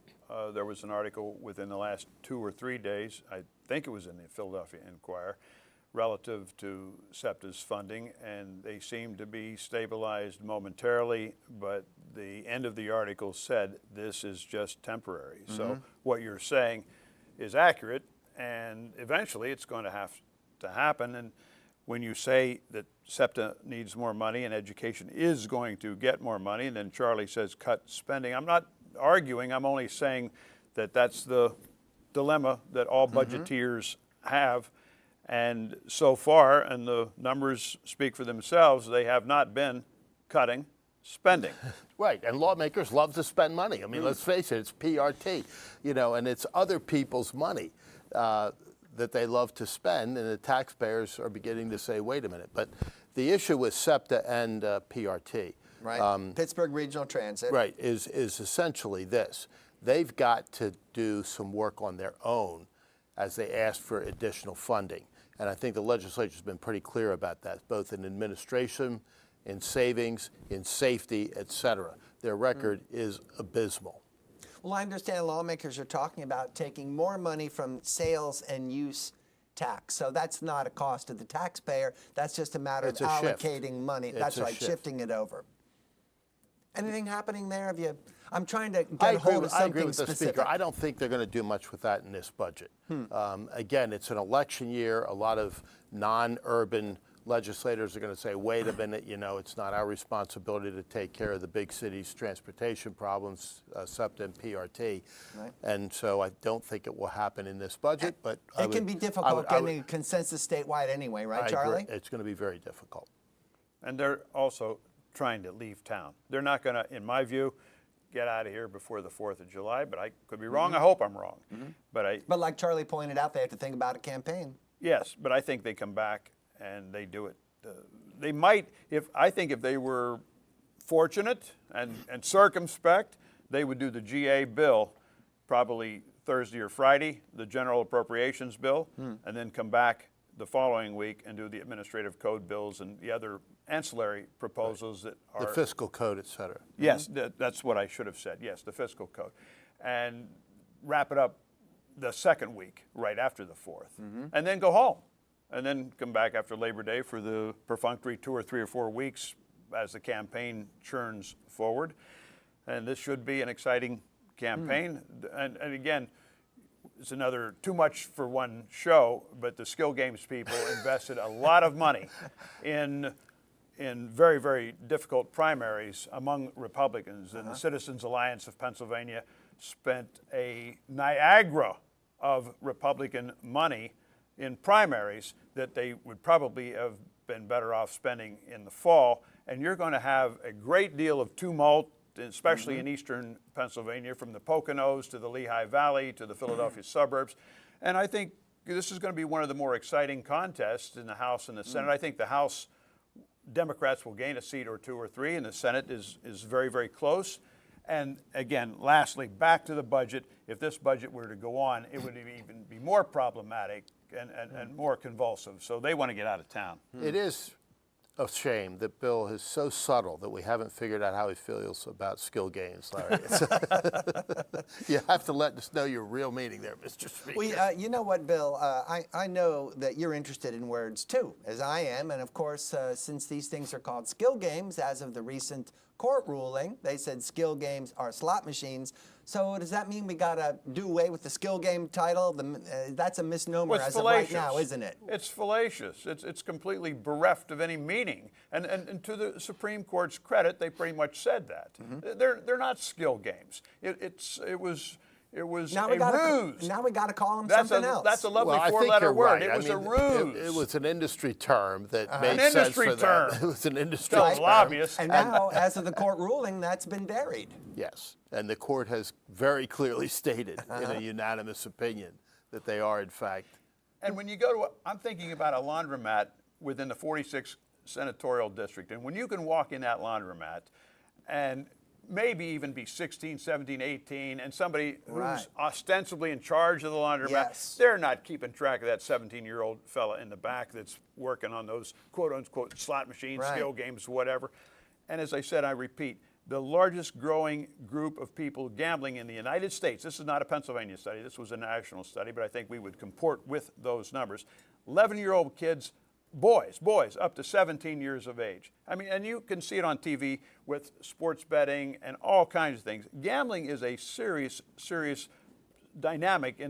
there was an article within the last 2 or 3 days, I think it was in the Philadelphia Inquirer, relative to SEPTA's funding, and they seem to be stabilized momentarily, but the end of the article said this is just temporary. So what you're saying is accurate, and eventually it's going to have to happen. And when you say that SEPTA needs more money and education is going to get more money, and then Charlie says cut spending, I'm not arguing, I'm only saying that that's the dilemma that all budgeteers have. And so far, and the numbers speak for themselves, they have not been cutting spending.
Right, and lawmakers love to spend money. I mean, let's face it, it's PRT, and it's other people's money that they love to spend, and the taxpayers are beginning to say, wait a minute. But the issue with SEPTA and PRT,
right, Pittsburgh Regional Transit,
right, is essentially this. They've got to do some work on their own as they ask for additional funding. And I think the legislature's been pretty clear about that, both in administration, in savings, in safety, et cetera. Their record is abysmal.
Well, I understand lawmakers are talking about taking more money from sales and use tax. So that's not a cost to the taxpayer. That's just a matter of allocating money. That's right, shifting it over. Anything happening there? I'm trying to get a hold of something
I agree with the
specific.
Speaker. I don't think they're going to do much with that in this budget. Again, it's an election year. A lot of non-urban legislators are going to say, wait a minute, it's not our responsibility to take care of the big cities' transportation problems, SEPTA and PRT.
Right.
And so I don't think it will happen in this budget, but
It can be difficult getting a consensus statewide anyway, right,
I
Charlie?
agree. It's going to be very difficult.
And they're also trying to leave town. They're not going to, in my view, get out of here before the 4th of July, but I could be wrong. I hope I'm wrong. But
like Charlie pointed out, they have to think about a campaign.
Yes, but I think they come back and they do it. They might, I think if they were fortunate and circumspect, they would do the GA bill probably Thursday or Friday, the general appropriations bill, and then come back the following week and do the administrative code bills and the other ancillary proposals that are...
The fiscal code, et cetera.
Yes, that's what I should have said. Yes, the fiscal code. And wrap it up the second week, right after the 4th, and then go home. And then come back after Labor Day for the perfunctory 2 or 3 or 4 weeks as the campaign churns forward. And this should be an exciting campaign. And again, it's another too much for one show, but the Skill Games people invested a lot of money in very, very difficult primaries among Republicans. And the Citizens Alliance of Pennsylvania spent a Niagara of Republican money in primaries that they would probably have been better off spending in the fall. And you're going to have a great deal of tumult, especially in eastern Pennsylvania, from the Poconos to the Lehigh Valley to the Philadelphia suburbs. And I think this is going to be one of the more exciting contests in the House and the Senate. I think the House Democrats will gain a seat or 2 or 3, and the Senate is very, very close. And again, lastly, back to the budget. If this budget were to go on, it would even be more problematic and more convulsive. So they want to get out of town.
It is a shame that Bill is so subtle that we haven't figured out how he feels about Skill Games, Larry. You have to let us know your real meaning there, Mr. Speaker.
Well, you know what, Bill? I know that you're interested in words too, as I am. And of course, since these things are called Skill Games, as of the recent court ruling, they said Skill Games are slot machines. So does that mean we got to do away with the Skill Game title? That's a misnomer
Well,
as of right now, isn't it?
It's fallacious. It's completely bereft of any meaning. And to the Supreme Court's credit, they pretty much said that. They're not skill games. It was a ruse.
Now we got to call them something else.
That's a lovely
Well, I think
four-letter
you're
word.
right.
It was
I
a
mean,
ruse.
It was an industry term that made
An
sense
industry
for
term.
that. It was an industry
Tell
term.
lobbyists.
And now, as of the court ruling, that's been buried.
Yes, and the court has very clearly stated in a unanimous opinion that they are, in fact.
And when you go to, I'm thinking about a laundromat within the 46th senatorial district, and when you can walk in that laundromat and maybe even be 16, 17, 18, and somebody who's ostensibly in charge of the laundromat, they're not keeping track of that 17-year-old fella in the back that's working on those quote-unquote slot machines, skill games, whatever. And as I said, I repeat, the largest growing group of people gambling in the United States, this is not a Pennsylvania study, this was a national study, but I think we would comport with those numbers. 11-year-old kids, boys up to 17 years of age. I mean, and you can see it on TV with sports betting and all kinds of things. Gambling is a serious dynamic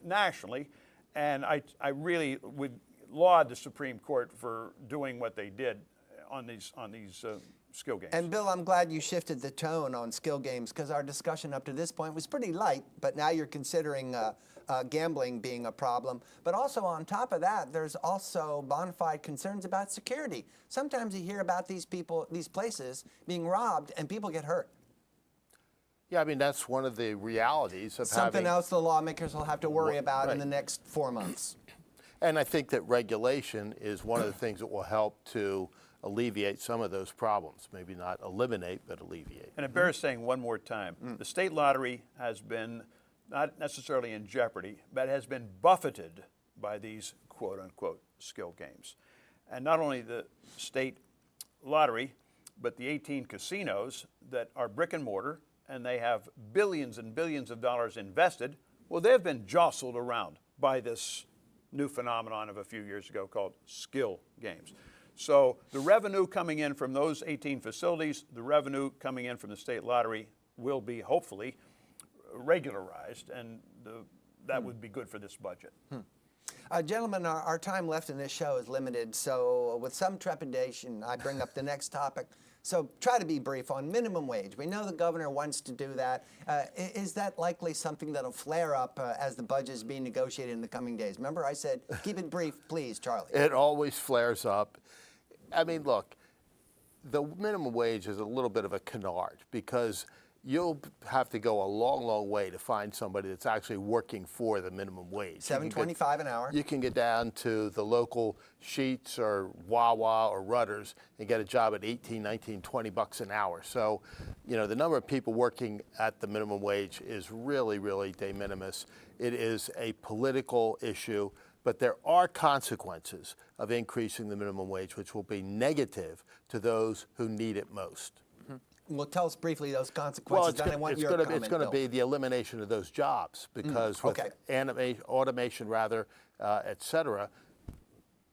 nationally, and I really would laud the Supreme Court for doing what they did on these skill games.
And Bill, I'm glad you shifted the tone on Skill Games, because our discussion up to this point was pretty light, but now you're considering gambling being a problem. But also on top of that, there's also bona fide concerns about security. Sometimes you hear about these places being robbed and people get hurt.
Yeah, I mean, that's one of the realities of
Something else the lawmakers will have to worry about in the next 4 months.
And I think that regulation is one of the things that will help to alleviate some of those problems. Maybe not eliminate, but alleviate.
And it bears saying one more time, the state lottery has been not necessarily in jeopardy, but has been buffeted by these quote-unquote skill games. And not only the state lottery, but the 18 casinos that are brick and mortar, and they have billions and billions of dollars invested, well, they've been jostled around by this new phenomenon of a few years ago called skill games. So the revenue coming in from those 18 facilities, the revenue coming in from the state lottery will be hopefully regularized, and that would be good for this budget.
Gentlemen, our time left in this show is limited, so with some trepidation, I bring up the next topic. So try to be brief on minimum wage. We know the governor wants to do that. Is that likely something that'll flare up as the budget is being negotiated in the coming days? Remember, I said keep it brief, please, Charlie.
It always flares up. I mean, look, the minimum wage is a little bit of a canard because you'll have to go a long, long way to find somebody that's actually working for the minimum wage.
$7.25 an hour.
You can get down to the local Sheetz or Wawa or Rutter's and get a job at 18, 19, 20 bucks an hour. So, you know, the number of people working at the minimum wage is really, really de minimis. It is a political issue, but there are consequences of increasing the minimum wage, which will be negative to those who need it most.
Well, tell us briefly those consequences.
Well, it's going to be the elimination of those jobs because with automation, et cetera,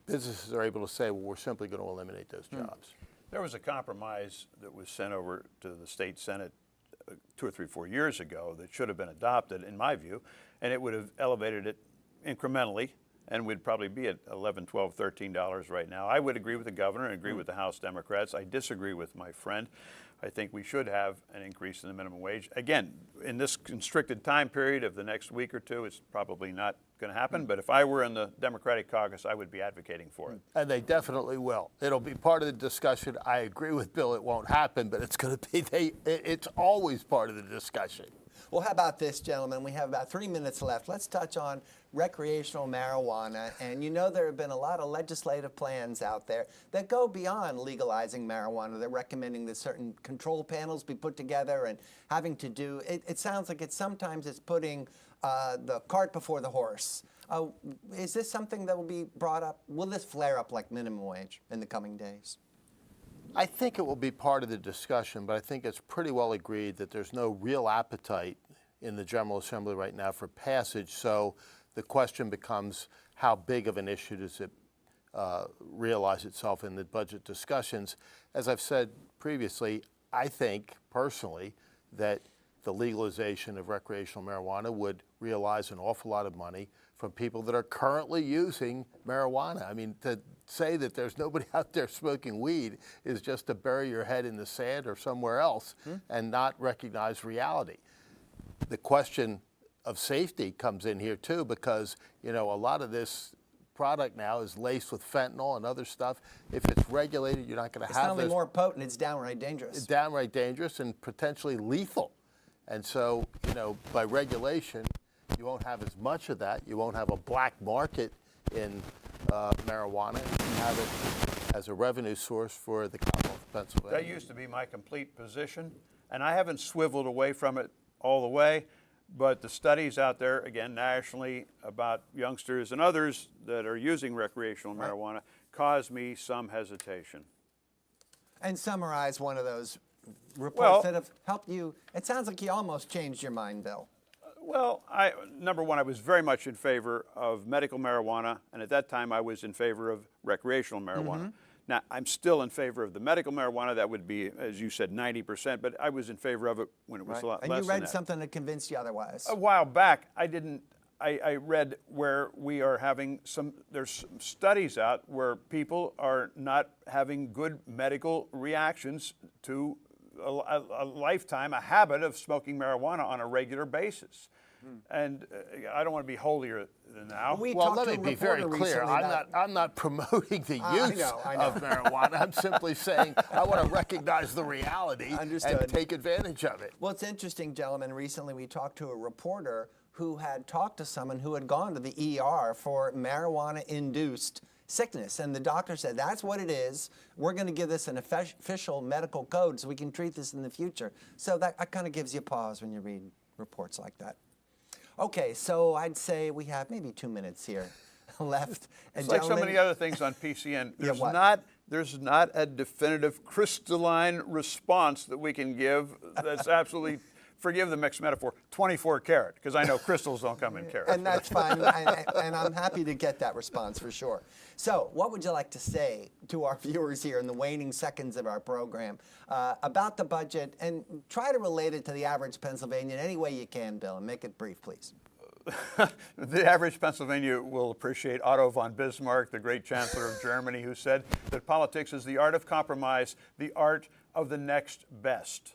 businesses are able to say, well, we're simply going to eliminate those jobs.
There was a compromise that was sent over to the state Senate 2 or 3, 4 years ago that should have been adopted, in my view, and it would have elevated it incrementally, and we'd probably be at $11, $12, $13 right now. I would agree with the governor and agree with the House Democrats. I disagree with my friend. I think we should have an increase in the minimum wage. Again, in this constricted time period of the next week or two, it's probably not going to happen. But if I were in the Democratic caucus, I would be advocating for it.
And they definitely will. It'll be part of the discussion. I agree with Bill, it won't happen, but it's going to be, it's always part of the discussion.
Well, how about this, gentlemen? We have about 3 minutes left. Let's touch on recreational marijuana. And you know there have been a lot of legislative plans out there that go beyond legalizing marijuana. They're recommending that certain control panels be put together and having to do, it sounds like sometimes it's putting the cart before the horse. Is this something that will be brought up? Will this flare up like minimum wage in the coming days?
I think it will be part of the discussion, but I think it's pretty well agreed that there's no real appetite in the General Assembly right now for passage. So the question becomes, how big of an issue does it realize itself in the budget discussions? As I've said previously, I think personally that the legalization of recreational marijuana would realize an awful lot of money from people that are currently using marijuana. I mean, to say that there's nobody out there smoking weed is just to bury your head in the sand or somewhere else and not recognize reality. The question of safety comes in here too, because, you know, a lot of this product now is laced with fentanyl and other stuff. If it's regulated, you're not going to have
It's not only more potent, it's downright dangerous.
It's downright dangerous and potentially lethal. And so, you know, by regulation, you won't have as much of that. You won't have a black market in marijuana. You have it as a revenue source for the Commonwealth of Pennsylvania.
That used to be my complete position, and I haven't swiveled away from it all the way. But the studies out there, again, nationally, about youngsters and others that are using recreational marijuana cause me some hesitation.
And summarize one of those reports that have helped you. It sounds like you almost changed your mind, Bill.
Well, number one, I was very much in favor of medical marijuana, and at that time I was in favor of recreational marijuana. Now, I'm still in favor of the medical marijuana. That would be, as you said, 90%, but I was in favor of it when it was a lot less than that.
And you read something that convinced you otherwise.
A while back, I read where we are having there's some studies out where people are not having good medical reactions to a lifetime, a habit of smoking marijuana on a regular basis. And I don't want to be holier than thou.
Well, let me be very clear. I'm not promoting the use of marijuana. I'm simply saying I want to recognize the reality and take advantage of it.
Well, it's interesting, gentlemen. Recently, we talked to a reporter who had talked to someone who had gone to the ER for marijuana-induced sickness. And the doctor said, that's what it is. We're going to give this an official medical code so we can treat this in the future. So that kind of gives you pause when you read reports like that. Okay, so I'd say we have maybe 2 minutes here left.
It's like so many other things on PCN. There's not a definitive crystalline response that we can give that's absolutely, forgive the mixed metaphor, 24 karat, because I know crystals don't come in carats.
And that's fine, and I'm happy to get that response for sure. So what would you like to say to our viewers here in the waning seconds of our program about the budget, and try to relate it to the average Pennsylvanian any way you can, Bill, and make it brief, please.
the average Pennsylvania will appreciate Otto von Bismarck, the great Chancellor of Germany, who said that politics is the art of compromise, the art of the next best.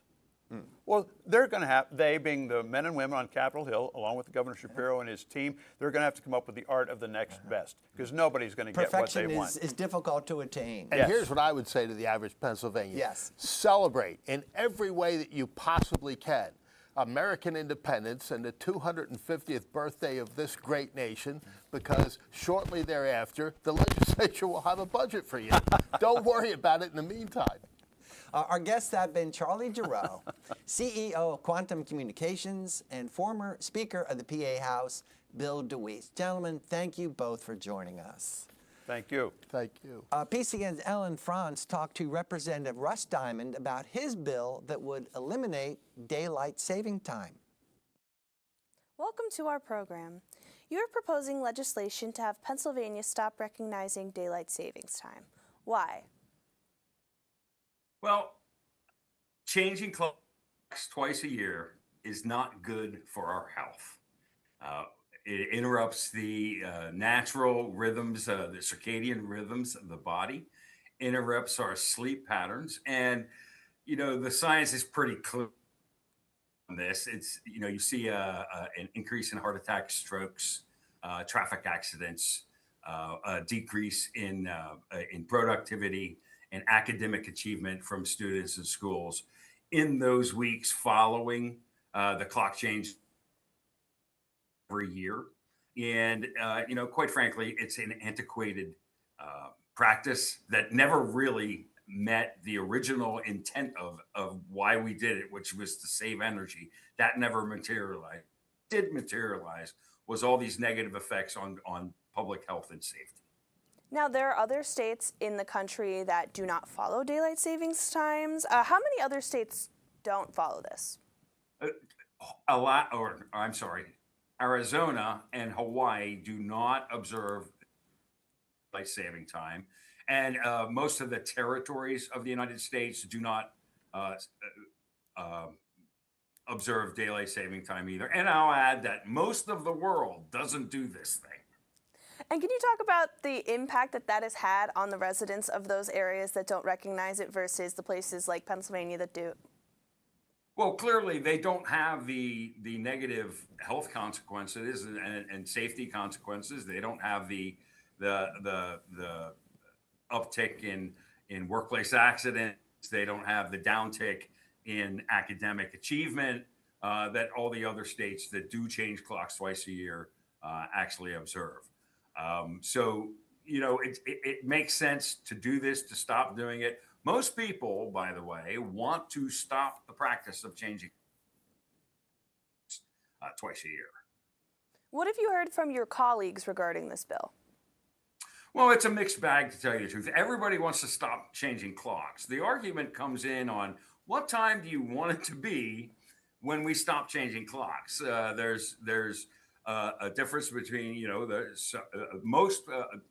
Well, they're going to have, they being the men and women on Capitol Hill, along with Governor Shapiro and his team, they're going to have to come up with the art of the next best, because nobody's going to get what they want.
Perfection is difficult to attain.
And here's what I would say to the average Pennsylvanian.
Yes.
Celebrate in every way that you possibly can American independence and the 250th birthday of this great nation, because shortly thereafter, the legislature will have a budget for you. Don't worry about it in the meantime.
Our guests have been Charlie Gerow, CEO of Quantum Communications, and former Speaker of the PA House, Bill DeWeese. Gentlemen, thank you both for joining us.
Thank you.
Thank you.
PCN's Ellen Franz talked to Representative Russ Diamond about his bill that would eliminate daylight saving time.
Welcome to our program. You are proposing legislation to have Pennsylvania stop recognizing daylight savings time. Why?
Well, changing clocks twice a year is not good for our health. It interrupts the natural rhythms, the circadian rhythms of the body, interrupts our sleep patterns. And, you know, the science is pretty clear on this. It's, you know, you see an increase in heart attacks, strokes, traffic accidents, a decrease in productivity and academic achievement from students in schools in those weeks following the clock change every year. And, you know, quite frankly, it's an antiquated practice that never really met the original intent of why we did it, which was to save energy. That never materialized. Did materialize was all these negative effects on public health and safety.
Now, there are other states in the country that do not follow daylight savings times. How many other states don't follow this?
A lot, or I'm sorry, Arizona and Hawaii do not observe daylight saving time. And most of the territories of the United States do not observe daylight saving time either. And I'll add that most of the world doesn't do this thing.
And can you talk about the impact that that has had on the residents of those areas that don't recognize it versus the places like Pennsylvania that do?
Well, clearly they don't have the negative health consequences and safety consequences. They don't have the uptick in workplace accidents. They don't have the downtick in academic achievement that all the other states that do change clocks twice a year actually observe. So, you know, it makes sense to do this, to stop doing it. Most people, by the way, want to stop the practice of changing twice a year.
What have you heard from your colleagues regarding this bill?
Well, it's a mixed bag, to tell you the truth. Everybody wants to stop changing clocks. The argument comes in on what time do you want it to be when we stop changing clocks? There's a difference between, you know,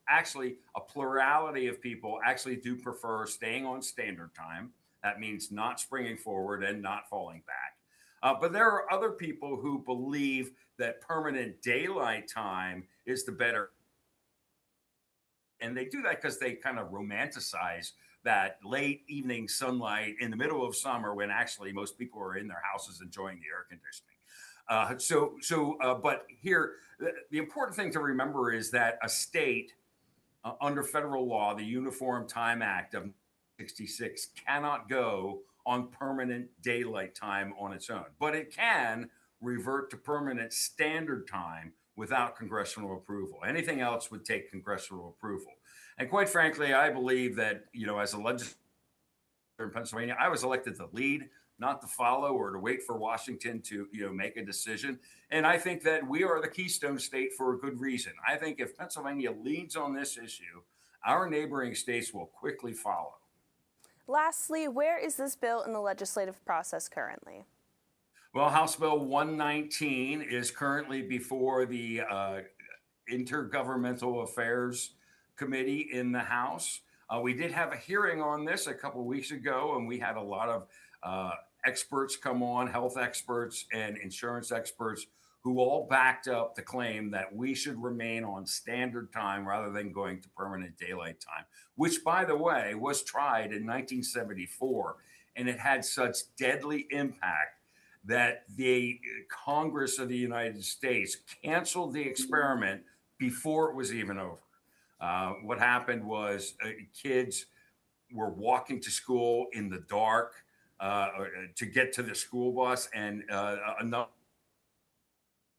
actually a plurality of people actually do prefer staying on standard time. That means not springing forward and not falling back. But there are other people who believe that permanent daylight time is the better. And they do that because they kind of romanticize that late evening sunlight in the middle of summer when actually most people are in their houses enjoying the air conditioning. But here, the important thing to remember is that a state under federal law, the Uniform Time Act of 1966, cannot go on permanent daylight time on its own, but it can revert to permanent standard time without congressional approval. Anything else would take congressional approval. And quite frankly, I believe that, you know, as a legislator in Pennsylvania, I was elected to lead, not to follow or to wait for Washington to, you know, make a decision. And I think that we are the Keystone State for a good reason. I think if Pennsylvania leads on this issue, our neighboring states will quickly follow.
Lastly, where is this bill in the legislative process currently?
Well, House Bill 119 is currently before the Intergovernmental Affairs Committee in the House. We did have a hearing on this a couple of weeks ago, and we had a lot of experts come on, health experts and insurance experts, who all backed up the claim that we should remain on standard time rather than going to permanent daylight time, which, by the way, was tried in 1974. And it had such deadly impact that the Congress of the United States canceled the experiment before it was even over. What happened was kids were walking to school in the dark to get to the school bus, and enough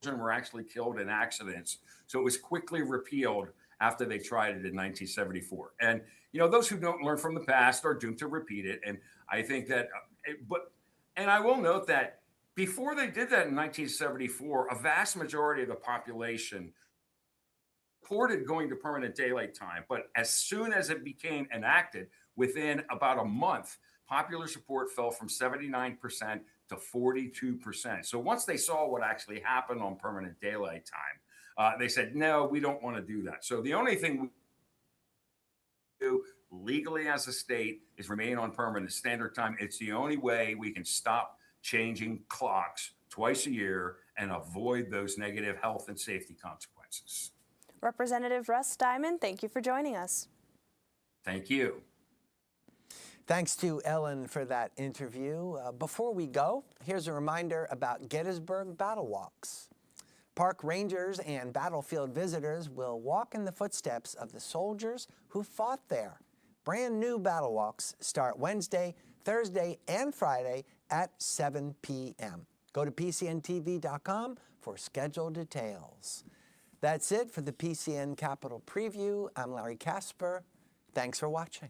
children were actually killed in accidents. So it was quickly repealed after they tried it in 1974. And, you know, those who don't learn from the past are doomed to repeat it. And I think that, and I will note that before they did that in 1974, a vast majority of the population supported going to permanent daylight time. But as soon as it became enacted, within about a month, popular support fell from 79% to 42%. So once they saw what actually happened on permanent daylight time, they said, no, we don't want to do that. So the only thing we do legally as a state is remain on permanent standard time. It's the only way we can stop changing clocks twice a year and avoid those negative health and safety consequences.
Representative Russ Diamond, thank you for joining us.
Thank you.
Thanks to Ellen for that interview. Before we go, here's a reminder about Gettysburg Battle Walks. Park rangers and battlefield visitors will walk in the footsteps of the soldiers who fought there. Brand new battle walks start Wednesday, Thursday, and Friday at 7 p.m. Go to PCNTV.com for schedule details. That's it for the PCN Capitol Preview. I'm Larry Casper. Thanks for watching.